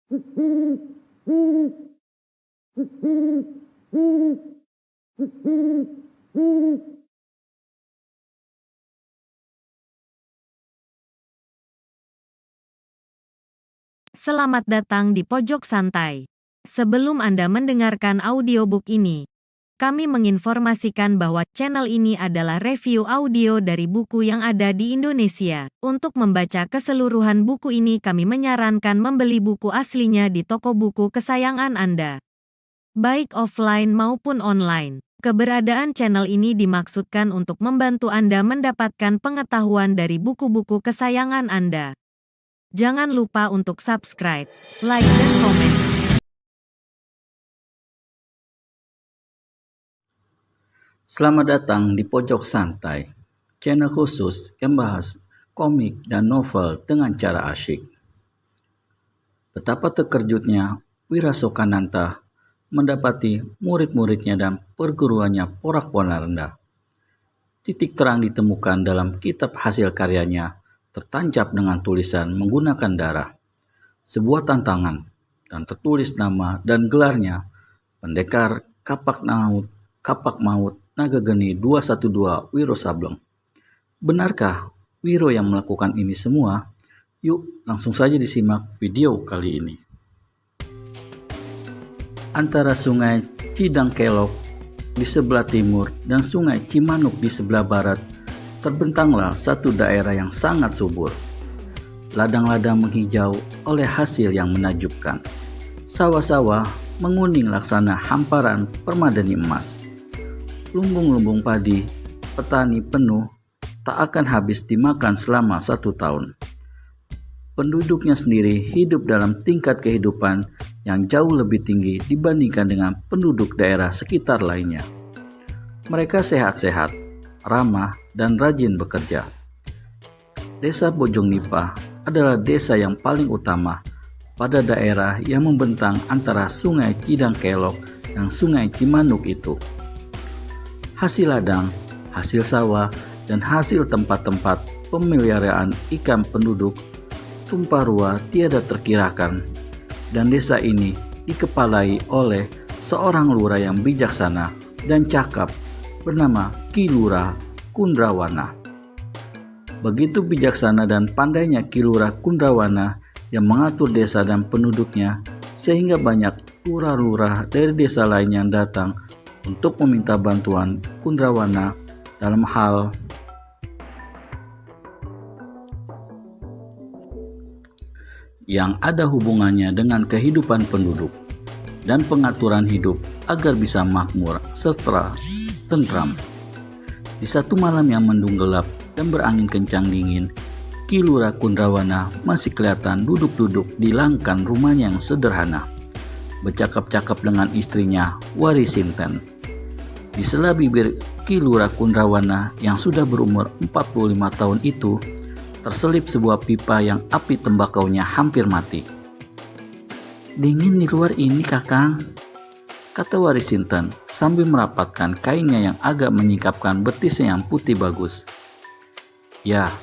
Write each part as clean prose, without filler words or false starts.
Selamat datang di Pojok Santai. Sebelum Anda mendengarkan audiobook ini, kami menginformasikan bahwa channel ini adalah review audio dari buku yang ada di Indonesia. Untuk membaca keseluruhan buku ini, kami menyarankan membeli buku aslinya di toko buku kesayangan Anda, baik offline maupun online. Keberadaan channel ini dimaksudkan untuk membantu Anda mendapatkan pengetahuan dari buku-buku kesayangan Anda. Jangan lupa untuk subscribe, like, dan komen. Selamat datang di Pojok Santai, channel khusus yang bahas komik dan novel dengan cara asyik. Betapa terkejutnya Wira Soekananta mendapati murid-muridnya dan perguruannya porak-poranda. Titik terang ditemukan dalam kitab hasil karyanya, tertancap dengan tulisan menggunakan darah, sebuah tantangan, dan tertulis nama dan gelarnya, Pendekar Kapak Maut Naga Geni 212 Wiro Sableng. Benarkah Wiro yang melakukan ini semua? Yuk langsung saja disimak video kali ini. Antara sungai Cidangkelok di sebelah timur dan sungai Cimanuk di sebelah barat, terbentanglah satu daerah yang sangat subur. Ladang-ladang menghijau oleh hasil yang menakjubkan. Sawah-sawah menguning laksana hamparan permadani emas. Lumbung-lumbung padi petani penuh tak akan habis dimakan selama 1 tahun. Penduduknya sendiri hidup dalam tingkat kehidupan yang jauh lebih tinggi dibandingkan dengan penduduk daerah sekitar lainnya. Mereka sehat-sehat, ramah, dan rajin bekerja. Desa Bojong Nipah adalah desa yang paling utama pada daerah yang membentang antara sungai Cidangkelok dan sungai Cimanuk itu. Hasil ladang, hasil sawah, dan hasil tempat-tempat pemeliharaan ikan penduduk tumpah ruah tiada terkirakan, dan desa ini dikepalai oleh seorang lurah yang bijaksana dan cakap bernama Ki Lurah Kundrawana. Begitu bijaksana dan pandainya Ki Lurah Kundrawana yang mengatur desa dan penduduknya, sehingga banyak lurah-lurah dari desa lain yang datang untuk meminta bantuan Kundrawana dalam hal yang ada hubungannya dengan kehidupan penduduk dan pengaturan hidup agar bisa makmur serta tentram. Di satu malam yang mendung gelap dan berangin kencang dingin, Ki Lurah Kundrawana masih kelihatan duduk-duduk di langkan rumahnya yang sederhana, bercakap-cakap dengan istrinya Warisinten. Di sela bibir Ki Lurah Kundrawana yang sudah berumur 45 tahun itu, terselip sebuah pipa yang api tembakaunya hampir mati. "Dingin di luar ini, Kakang," kata Warisinten sambil merapatkan kainnya yang agak menyingkapkan betisnya yang putih bagus. "Ya,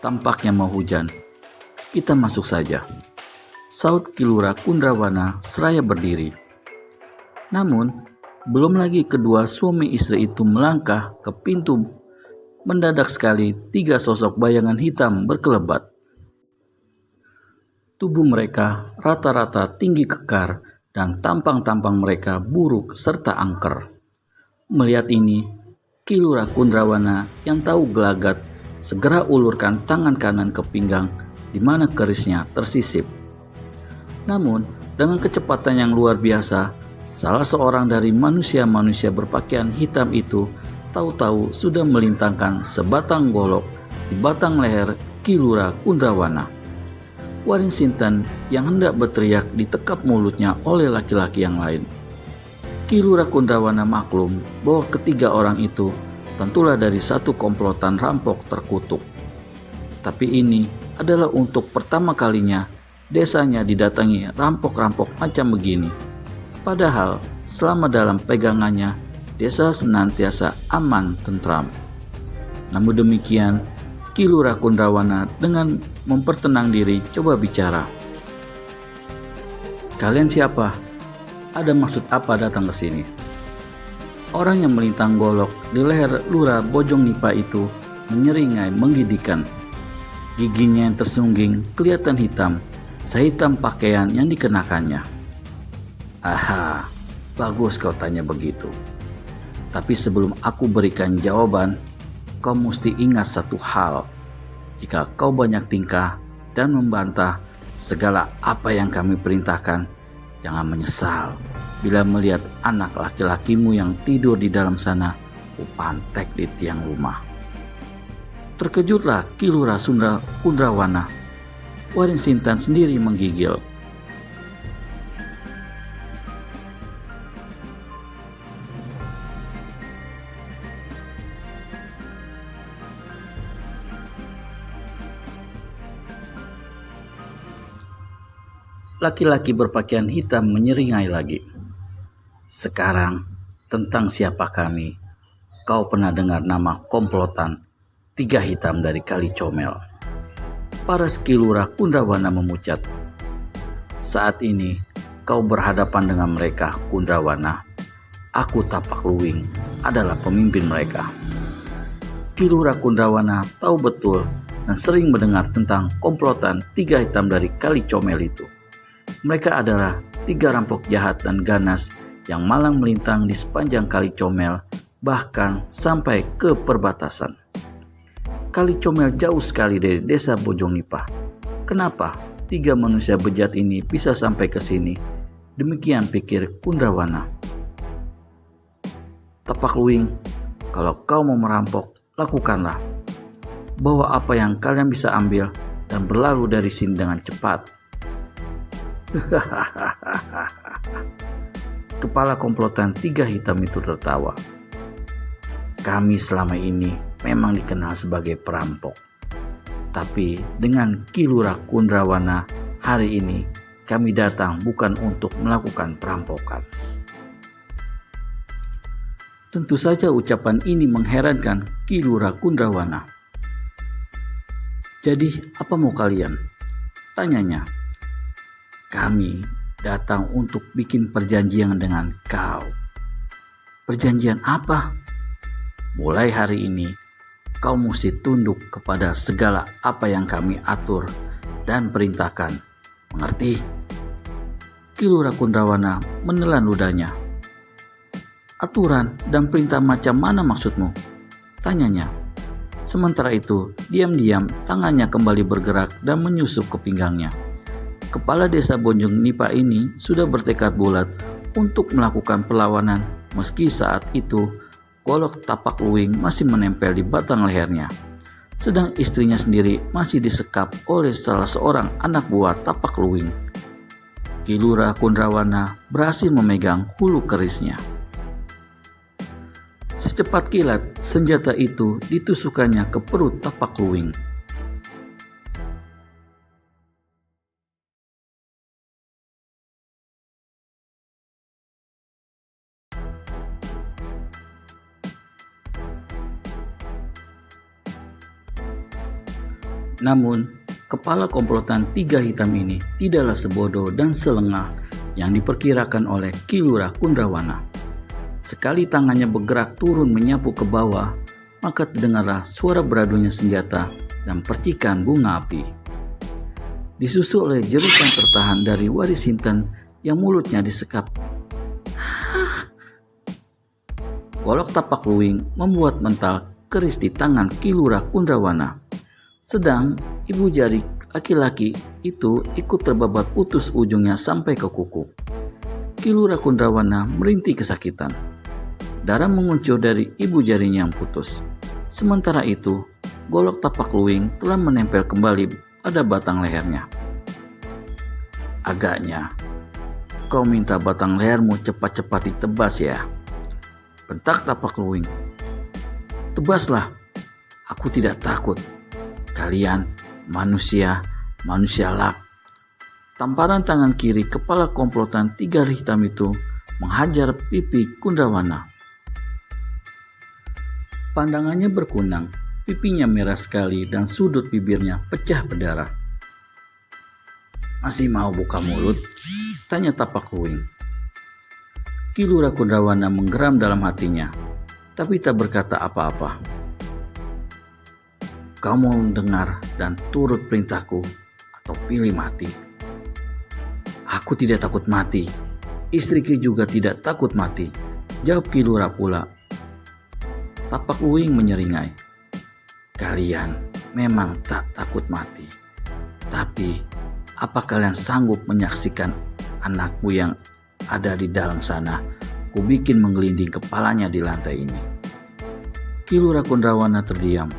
tampaknya mau hujan. Kita masuk saja," saut Ki Lurah Kundrawana seraya berdiri. Namun, belum lagi kedua suami istri itu melangkah ke pintu, mendadak sekali 3 sosok bayangan hitam berkelebat. Tubuh mereka rata-rata tinggi kekar dan tampang-tampang mereka buruk serta angker. Melihat ini, Ki Lurah Kundrawana yang tahu gelagat segera ulurkan tangan kanan ke pinggang di mana kerisnya tersisip. Namun, dengan kecepatan yang luar biasa, salah seorang dari manusia-manusia berpakaian hitam itu tahu-tahu sudah melintangkan sebatang golok di batang leher Ki Lurah Kundrawana. Warisinten yang hendak berteriak ditekap mulutnya oleh laki-laki yang lain. Ki Lurah Kundrawana maklum bahwa ketiga orang itu tentulah dari satu komplotan rampok terkutuk. Tapi ini adalah untuk pertama kalinya desanya didatangi rampok-rampok macam begini. Padahal selama dalam pegangannya desa senantiasa aman tentram. Namun demikian, Ki Lurah Kundrawana dengan mempertenang diri coba bicara. Kalian siapa? Ada maksud apa datang ke sini? Orang yang melintang golok di leher Lurah Bojong Nipa itu menyeringai menggigitkan. Giginya yang tersungging kelihatan hitam, sehitam pakaian yang dikenakannya. Aha, bagus kau tanya begitu. Tapi sebelum aku berikan jawaban, kau mesti ingat satu hal. Jika kau banyak tingkah dan membantah segala apa yang kami perintahkan, jangan menyesal bila melihat anak laki-lakimu yang tidur di dalam sana kupantek di tiang rumah. Terkejutlah Ki Lurah Kundrawana. Waring Sintan sendiri menggigil. Laki-laki berpakaian hitam menyeringai lagi. Sekarang tentang siapa kami. Kau pernah dengar nama komplotan Tiga Hitam dari Kali Comel? Paras Ki Lurah Kundrawana memucat. Saat ini kau berhadapan dengan mereka, Kundrawana. Aku Tapak Luwing adalah pemimpin mereka. Ki Lurah Kundrawana tahu betul dan sering mendengar tentang komplotan Tiga Hitam dari Kali Comel itu. Mereka adalah tiga rampok jahat dan ganas yang malang melintang di sepanjang Kali Comel, bahkan sampai ke perbatasan. Kali Comel jauh sekali dari desa Bojong Nipa. Kenapa tiga manusia bejat ini bisa sampai ke sini? Demikian pikir Kundrawana. Tapak Luwing, kalau kau mau merampok, lakukanlah. Bawa apa yang kalian bisa ambil dan berlalu dari sini dengan cepat. Kepala komplotan Tiga Hitam itu tertawa. Kami selama ini memang dikenal sebagai perampok. Tapi dengan Ki Lurah Kundrawana, hari ini kami datang bukan untuk melakukan perampokan. Tentu saja ucapan ini mengherankan Ki Lurah Kundrawana. Jadi apa mau kalian? Tanyanya. Kami datang untuk bikin perjanjian dengan kau. Perjanjian apa? Mulai hari ini, kau mesti tunduk kepada segala apa yang kami atur dan perintahkan. Mengerti? Ki Lurah Kundrawana menelan ludahnya. Aturan dan perintah macam mana maksudmu? Tanyanya. Sementara itu, diam-diam tangannya kembali bergerak dan menyusup ke pinggangnya. Kepala desa Bojong Nipa ini sudah bertekad bulat untuk melakukan perlawanan meski saat itu golok Tapak Luwing masih menempel di batang lehernya. Sedang istrinya sendiri masih disekap oleh salah seorang anak buah Tapak Luwing. Ki Lurah Kundrawana berhasil memegang hulu kerisnya. Secepat kilat, senjata itu ditusukkannya ke perut Tapak Luwing. Namun, kepala komplotan Tiga Hitam ini tidaklah sebodoh dan selengah yang diperkirakan oleh Ki Lurah Kundrawana. Sekali tangannya bergerak turun menyapu ke bawah, maka terdengarlah suara beradunya senjata dan percikan bunga api. Disusul oleh jerukan tertahan dari Waring Sintan yang mulutnya disekap. Golok Tapak Luwing membuat mental keris di tangan Ki Lurah Kundrawana. Sedang ibu jari laki-laki itu ikut terbabat putus ujungnya sampai ke kuku. Ki Lurah Kundrawana merintih kesakitan. Darah menguncur dari ibu jarinya yang putus. Sementara itu, golok Tapak Luwing telah menempel kembali pada batang lehernya. Agaknya, kau minta batang lehermu cepat-cepat ditebas ya? Bentak Tapak Luwing. Tebaslah, aku tidak takut. Kalian manusia lak. Tamparan tangan kiri kepala komplotan Tiga Hitam itu menghajar pipi Kundrawana. Pandangannya berkunang, pipinya merah sekali dan sudut bibirnya pecah berdarah. Masih mau buka mulut? Tanya Tapak Luwing. Ki Lurah Kundrawana menggeram dalam hatinya, tapi tak berkata apa-apa. Kau mau dengar dan turut perintahku atau pilih mati? Aku tidak takut mati. Istri Ki juga tidak takut mati, jawab Ki Lurah pula. Tapak Luwing menyeringai. Kalian memang tak takut mati. Tapi apa kalian sanggup menyaksikan anakmu yang ada di dalam sana? Ku bikin menggelinding kepalanya di lantai ini. Ki Lurah Kundrawana terdiam.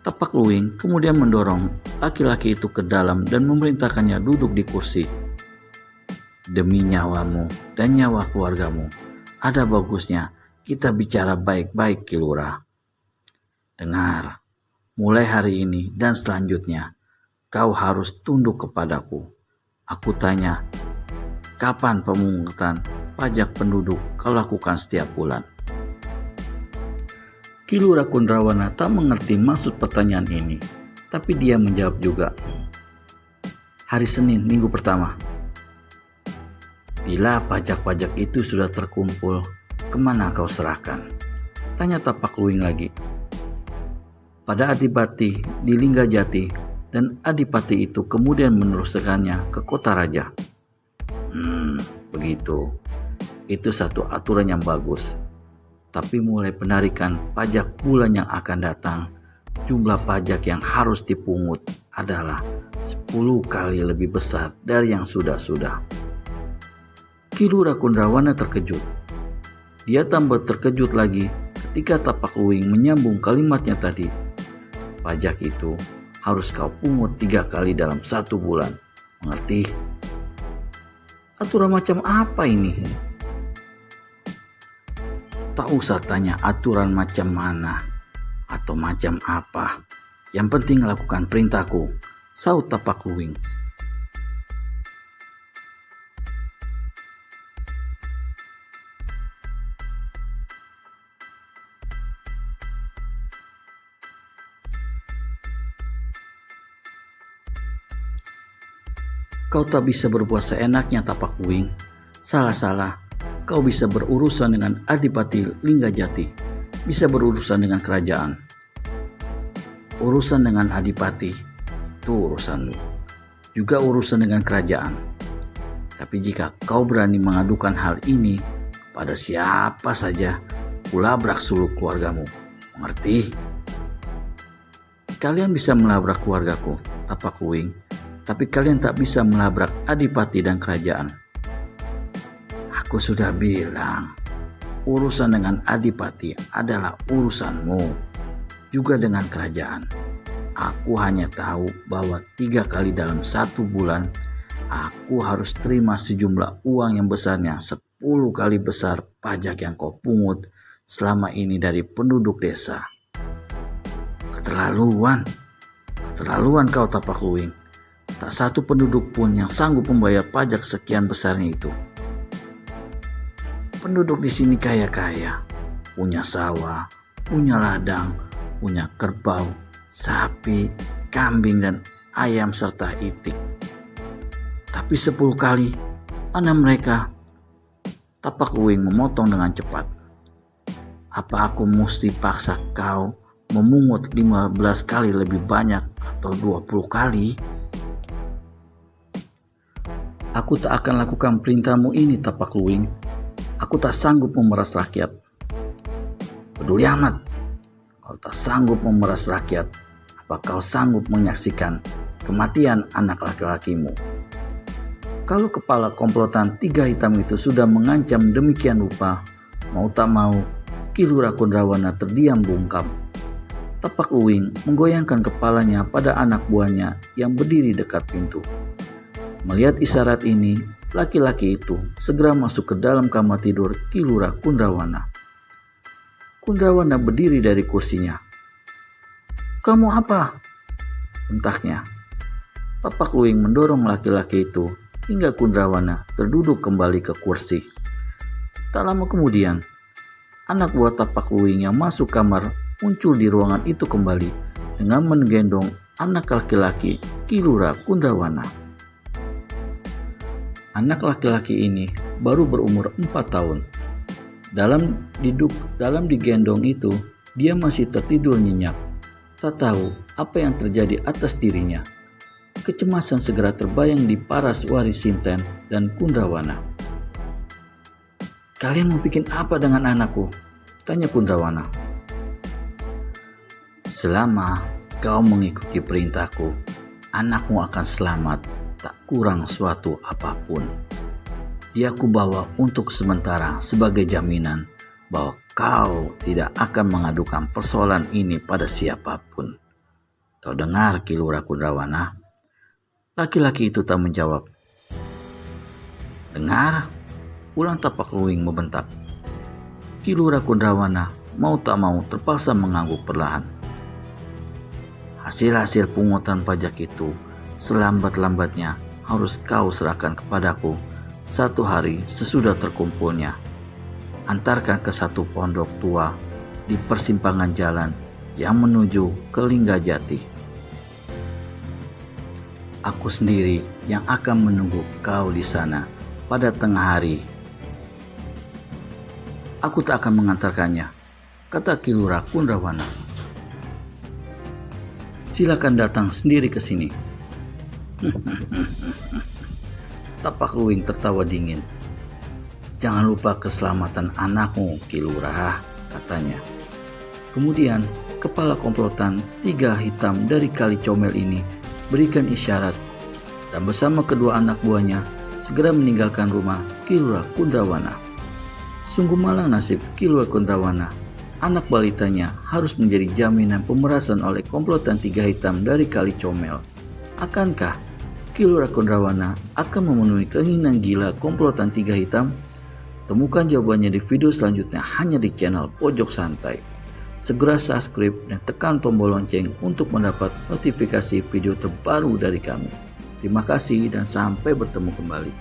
Tapak Luwing kemudian mendorong laki-laki itu ke dalam dan memerintahkannya duduk di kursi. Demi nyawamu dan nyawa keluargamu, ada bagusnya kita bicara baik-baik, Ki Lurah. Dengar, mulai hari ini dan selanjutnya, kau harus tunduk kepadaku. Aku tanya, kapan pemungutan pajak penduduk kau lakukan setiap bulan? Ki Lurah Kundrawana tak mengerti maksud pertanyaan ini, tapi dia menjawab juga. Hari Senin minggu pertama. Bila pajak-pajak itu sudah terkumpul, kemana kau serahkan? Tanya Tapak Luwing lagi. Pada Adipati di Linggajati, dan Adipati itu kemudian meneruskannya ke kota raja. Begitu. Itu satu aturan yang bagus. Tapi mulai penarikan pajak bulan yang akan datang, jumlah pajak yang harus dipungut adalah 10 kali lebih besar dari yang sudah-sudah. Ki Lurah Kundrawana terkejut. Dia tambah terkejut lagi ketika Tapak Luwing menyambung kalimatnya tadi. Pajak itu harus kau pungut 3 kali dalam 1 bulan. Mengerti? Aturan macam apa ini? Tak usah tanya aturan macam mana atau macam apa. Yang penting lakukan perintahku, sahut Tapak Luwing. Kau tak bisa berbuat seenaknya, Tapak Luwing. Salah-salah. Kau bisa berurusan dengan Adipati Linggajati, bisa berurusan dengan kerajaan. Urusan dengan Adipati itu urusanmu, juga urusan dengan kerajaan. Tapi jika kau berani mengadukan hal ini kepada siapa saja, kulabrak suluk keluargamu. Mengerti? Kalian bisa melabrak keluargaku, Tapak Luwing, tapi kalian tak bisa melabrak Adipati dan kerajaan. Aku sudah bilang, urusan dengan Adipati adalah urusanmu, juga dengan kerajaan. Aku hanya tahu bahwa 3 kali dalam 1 bulan, aku harus terima sejumlah uang yang besarnya 10 kali besar pajak yang kau pungut selama ini dari penduduk desa. Keterlaluan kau, Tapak Luwing. Tak satu penduduk pun yang sanggup membayar pajak sekian besarnya itu. Penduduk di sini kaya-kaya, punya sawah, punya ladang, punya kerbau, sapi, kambing dan ayam serta itik. Tapi 10 kali, mana mereka? Tapak Luwing memotong dengan cepat. Apa aku mesti paksa kau memungut 15 kali lebih banyak atau 20 kali? Aku tak akan lakukan perintahmu ini, Tapak Luwing. Aku tak sanggup memeras rakyat. Peduli amat. Kau tak sanggup memeras rakyat. Apa kau sanggup menyaksikan kematian anak laki-lakimu? Kalau kepala komplotan 3 hitam itu sudah mengancam demikian rupa, mau tak mau, Ki Lurah Kundrawana terdiam bungkam. Tapak Luwing menggoyangkan kepalanya pada anak buahnya yang berdiri dekat pintu. Melihat isyarat ini, laki-laki itu segera masuk ke dalam kamar tidur Ki Lurah Kundrawana. Kundrawana berdiri dari kursinya. "Kamu apa?" bentaknya. Tapak Luwing mendorong laki-laki itu hingga Kundrawana terduduk kembali ke kursi. Tak lama kemudian, anak buah Tapak Luwing yang masuk kamar muncul di ruangan itu kembali dengan menggendong anak laki-laki Ki Lurah Kundrawana. Anak laki-laki ini baru berumur 4 tahun. Dalam digendong itu, dia masih tertidur nyenyak. Tak tahu apa yang terjadi atas dirinya. Kecemasan segera terbayang di paras Warisinten dan Kundrawana. "Kalian mau bikin apa dengan anakku?" tanya Kundrawana. "Selama kau mengikuti perintahku, anakmu akan selamat, tak kurang suatu apapun. Dia kubawa untuk sementara sebagai jaminan bahwa kau tidak akan mengadukan persoalan ini pada siapapun. Kau dengar, Ki Lurah Kundrawana?" Laki-laki itu tak menjawab. "Dengar?" ulang Tapak Luwing membentak. Ki Lurah Kundrawana mau tak mau terpaksa mengangguk perlahan. "Hasil-hasil pungutan pajak itu selambat-lambatnya harus kau serahkan kepadaku 1 hari sesudah terkumpulnya. Antarkan ke satu pondok tua di persimpangan jalan yang menuju ke Linggajati. Aku sendiri yang akan menunggu kau di sana pada tengah hari." "Aku tak akan mengantarkannya," kata Ki Lurah Kundrawana. "Silakan datang sendiri ke sini." Tapak Luwing tertawa dingin. "Jangan lupa keselamatan anakmu, Ki Lurah," katanya. Kemudian kepala komplotan 3 hitam dari Kali Comel ini berikan isyarat dan bersama kedua anak buahnya segera meninggalkan rumah Ki Lurah Kundrawana. Sungguh malang nasib Ki Lurah Kundrawana. Anak balitanya harus menjadi jaminan pemerasan oleh komplotan 3 hitam dari Kali Comel. Akankah Ki Lurah Kundrawana akan memenuhi keinginan gila komplotan 3 hitam? Temukan jawabannya di video selanjutnya hanya di channel Pojok Santai. Segera subscribe dan tekan tombol lonceng untuk mendapat notifikasi video terbaru dari kami. Terima kasih dan sampai bertemu kembali.